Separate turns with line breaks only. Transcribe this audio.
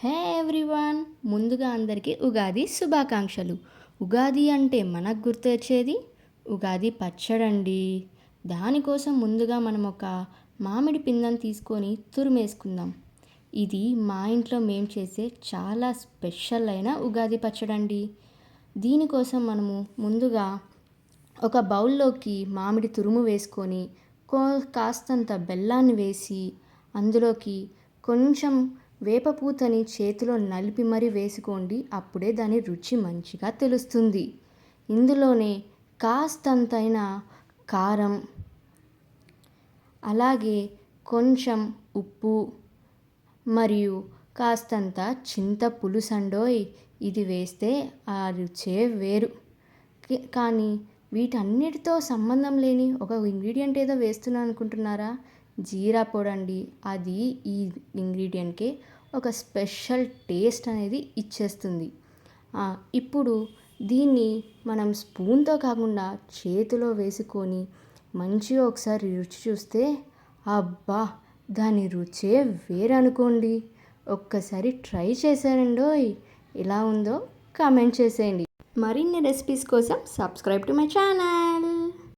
హే everyone, ముందుగా అందరికీ ఉగాది శుభాకాంక్షలు. ఉగాది అంటే మనకు గుర్తొచ్చేది ఉగాది పచ్చడండి. దానికోసం ముందుగా మనం ఒక మామిడి పిందెని తీసుకొని తురిమేసుకుందాం. ఇది మా ఇంట్లో మేము చేసే చాలా స్పెషల్ అయిన ఉగాది పచ్చడండి. దీనికోసం మనము ముందుగా ఒక బౌల్లోకి మామిడి తురుము వేసుకొని కాస్తంత బెల్లాన్ని వేసి అందులోకి కొంచెం వేపపూతని చేతిలో నలిపి మరీ వేసుకోండి. అప్పుడే దాని రుచి మంచిగా తెలుస్తుంది. ఇందులోనే కాస్తంతైన కారం, అలాగే కొంచెం ఉప్పు మరియు కాస్తంత చింత పులుసండోయ్. ఇది వేస్తే ఆ రుచే వేరు. కానీ వీటన్నిటితో సంబంధం లేని ఒక ఇంగ్రీడియంట్ ఏదో వేస్తున్నాను అనుకుంటున్నారా? జీరా పొడండి. అది ఈ ఇంగ్రీడియంట్కే ఒక స్పెషల్ టేస్ట్ అనేది ఇచ్చేస్తుంది. ఇప్పుడు దీన్ని మనం స్పూన్తో కాకుండా చేతిలో వేసుకొని మంచిగా ఒకసారి రుచి చూస్తే అబ్బా, దాని రుచే వేరనుకోండి. ఒక్కసారి ట్రై చేశారండోయ్. ఎలా ఉందో కామెంట్ చేసేయండి. మరిన్ని రెసిపీస్ కోసం సబ్స్క్రైబ్ టు మై ఛానల్.